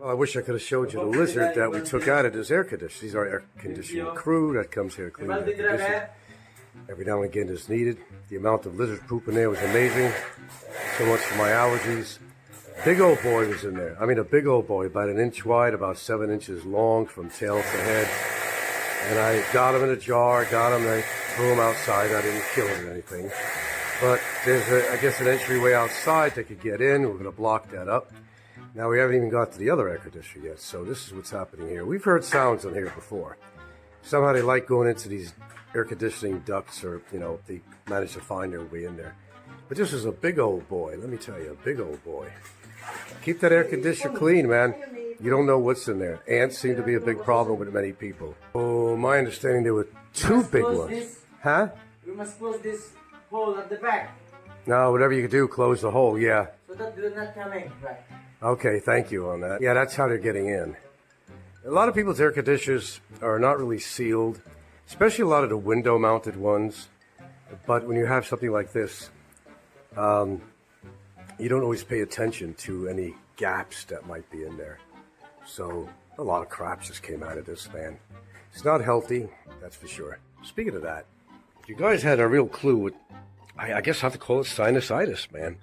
Well, I wish I could have showed you the lizard that we took out of this air conditioner. These are air conditioning crew that comes here cleaning the air conditioning. Every now and again is needed. The amount of lizard poop in there was amazing. So much for my allergies. Big old boy was in there. I mean, a big old boy, about an inch wide, about 7 inches long from tail to head. And I got him in a jar, got him, and I threw him outside. I didn't kill him or anything. But there's, I guess, an entryway outside that could get in. We're going to block that up. Now, we haven't even got to the other air conditioner yet, so this is what's happening here. We've heard sounds on here before. Somehow they like going into these air conditioning ducts, or, you know, they manage to find their way in there. But this is a big old boy, let me tell you, a big old boy. Keep that air conditioner clean, man. You don't know what's in there. Ants seem to be a big problem with many people. Oh, my understanding there were 2 big ones. Huh? We must close this hole at the back. No, whatever you can do, close the hole, yeah. So that they're not coming, right? Okay, thank you on that. Yeah, that's how they're getting in. A lot of people's air conditioners are not really sealed, especially a lot of the window-mounted ones. But when you have something like this, you don't always pay attention to any gaps that might be in there. So a lot of crap just came out of this, man. It's not healthy, that's for sure. Speaking of that, you guys had a real clue what, I guess I have to call it sinusitis, man.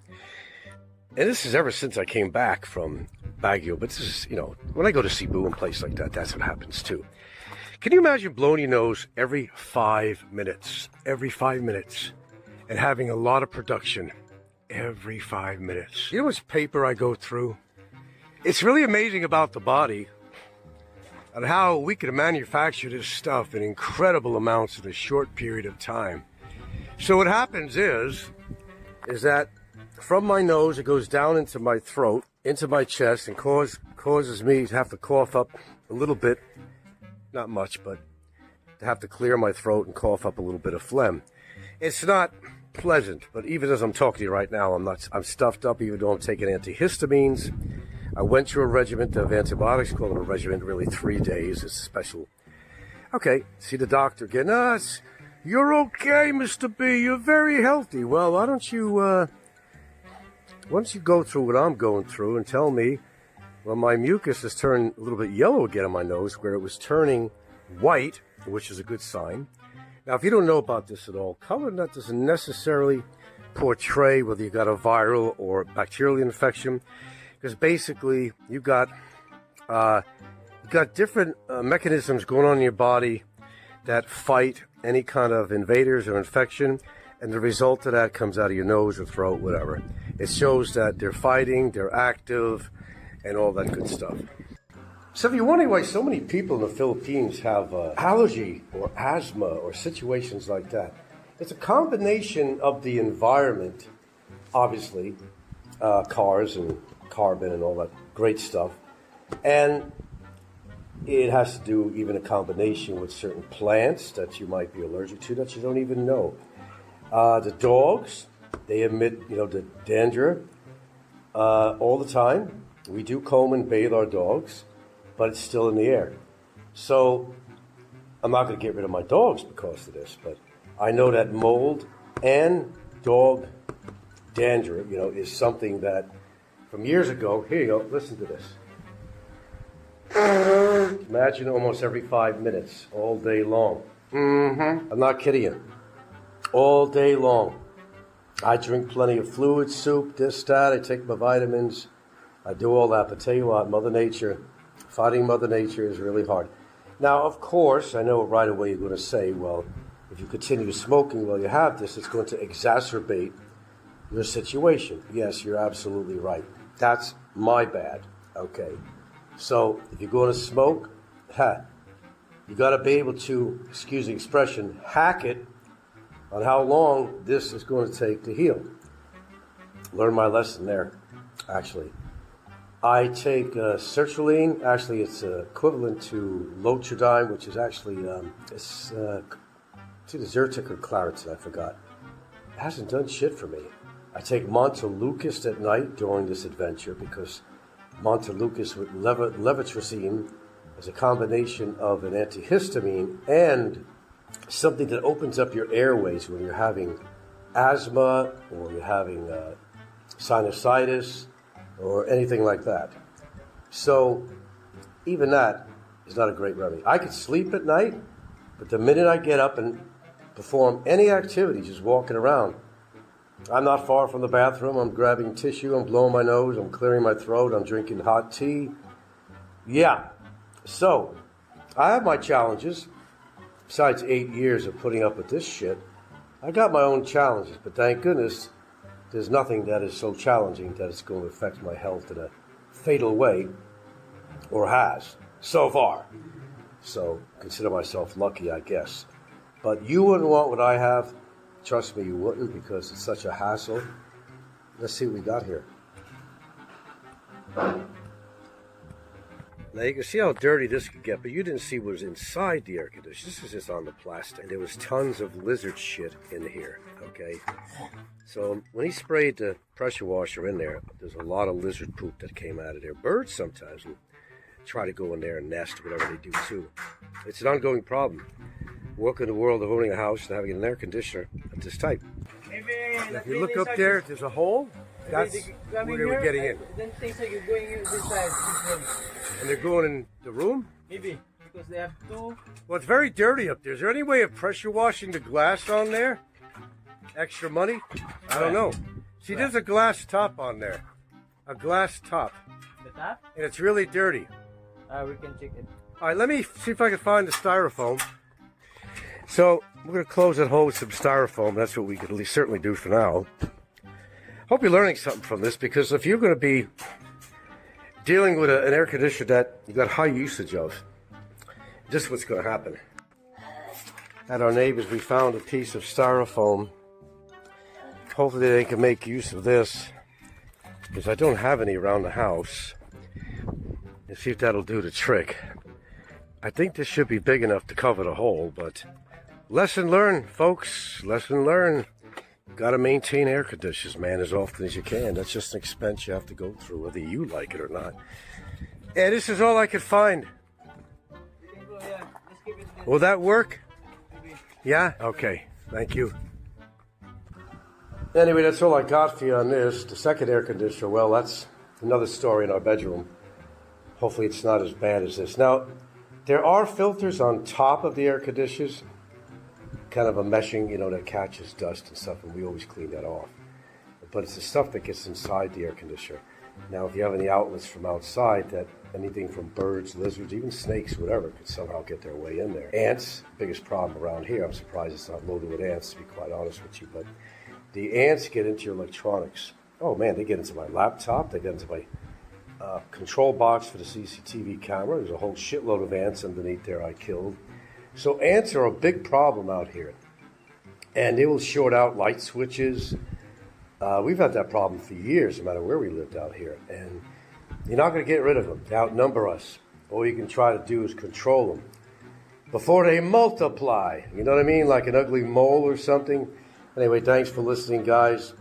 And this is ever since I came back from Baguio. But this is, you know, when I go to Cebu and place like that, that's what happens too. Can you imagine blowing your nose every 5 minutes? Every 5 minutes. And having a lot of production every 5 minutes. You know which paper I go through? It's really amazing about the body and how we can manufacture this stuff in incredible amounts in a short period of time. So what happens is that from my nose, it goes down into my throat, into my chest, and causes me to have to cough up a little bit, not much, but to have to clear my throat and cough up a little bit of phlegm. It's not pleasant, but even as I'm talking to you right now, I'm stuffed up, even though I'm taking antihistamines. I went through a regimen of antibiotics, called it a regimen, really 3 days. It's special. Okay, see the doctor again. You're okay, Mr. B. You're very healthy. Well, why don't you go through what I'm going through and tell me, well, my mucus has turned a little bit yellow again on my nose, where it was turning white, which is a good sign. Now, if you don't know about this at all, color that doesn't necessarily portray whether you got a viral or bacterial infection, because basically you've got different mechanisms going on in your body that fight any kind of invaders or infection, and the result of that comes out of your nose or throat, whatever. It shows that they're fighting, they're active, and all that good stuff. So if you're wondering why so many people in the Philippines have allergy or asthma or situations like that, it's a combination of the environment, obviously, cars and carbon and all that great stuff, and it has to do even a combination with certain plants that you might be allergic to that you don't even know. The dogs, they emit, the dander all the time. We do comb and bathe our dogs, but it's still in the air. So I'm not going to get rid of my dogs because of this, but I know that mold and dog dander, is something that from years ago, here you go, listen to this. Imagine almost every 5 minutes, all day long. I'm not kidding you. All day long. I drink plenty of fluid, soup, this, that. I take my vitamins. I do all that. But tell you what, Mother Nature, fighting Mother Nature is really hard. Now, of course, I know right away you're going to say, well, if you continue smoking while you have this, it's going to exacerbate your situation. Yes, you're absolutely right. That's my bad. Okay. So if you're going to smoke, you got to be able to, excuse the expression, hack it on how long this is going to take to heal. Learn my lesson there, actually. I take sertraline. Actually, it's equivalent to Lotridyne, which is actually, it's either Zyrtec or Claritin, I forgot. It hasn't done shit for me. I take Montelukast at night during this adventure because Montelukast with levetiracetam is a combination of an antihistamine and something that opens up your airways when you're having asthma or you're having sinusitis or anything like that. So even that is not a great remedy. I could sleep at night, but the minute I get up and perform any activity, just walking around, I'm not far from the bathroom. I'm grabbing tissue. I'm blowing my nose. I'm clearing my throat. I'm drinking hot tea. Yeah. So I have my challenges. Besides 8 years of putting up with this shit, I got my own challenges. But thank goodness there's nothing that is so challenging that it's going to affect my health in a fatal way, or has, so far. So consider myself lucky, I guess. But you wouldn't want what I have. Trust me, you wouldn't, because it's such a hassle. Let's see what we got here. Now you can see how dirty this could get, but you didn't see what was inside the air conditioner. This is just on the plastic. And there was tons of lizard shit in here, okay? So when he sprayed the pressure washer in there, there's a lot of lizard poop that came out of there. Birds sometimes will try to go in there and nest, whatever they do too. It's an ongoing problem. Working in the world of owning a house and having an air conditioner of this type. And if you look up there, there's a hole. That's where they were getting in. Then things like you're going in this side. And they're going in the room? Maybe. Because they have two. Well, it's very dirty up there. Is there any way of pressure washing the glass on there? Extra money? I don't know. See, there's a glass top on there. A glass top. The top? And it's really dirty. We can check it. All right, let me see if I can find the styrofoam. So we're going to close that hole with some styrofoam. That's what we could at least certainly do for now. Hope you're learning something from this, because if you're going to be dealing with an air conditioner that you've got high usage of, this is what's going to happen. At our neighbors, we found a piece of styrofoam. Hopefully they can make use of this, because I don't have any around the house. Let's see if that'll do the trick. I think this should be big enough to cover the hole, but lesson learned, folks. Lesson learned. Got to maintain air conditioners, man, as often as you can. That's just an expense you have to go through, whether you like it or not. And this is all I could find. Will that work? Yeah? Okay. Thank you. Anyway, that's all I got for you on this. The second air conditioner, well, that's another story in our bedroom. Hopefully it's not as bad as this. Now, there are filters on top of the air conditioners, kind of a meshing, that catches dust and stuff, and we always clean that off. But it's the stuff that gets inside the air conditioner. Now, if you have any outlets from outside, that anything from birds, lizards, even snakes, whatever, could somehow get their way in there. Ants, biggest problem around here. I'm surprised it's not loaded with ants, to be quite honest with you. But the ants get into your electronics. Oh, man, they get into my laptop. They get into my control box for the CCTV camera. There's a whole shitload of ants underneath there I killed. So ants are a big problem out here. And they will short out light switches. We've had that problem for years, no matter where we lived out here. And you're not going to get rid of them. They outnumber us. All you can try to do is control them before they multiply. You know what I mean? Like an ugly mole or something. Anyway, thanks for listening, guys.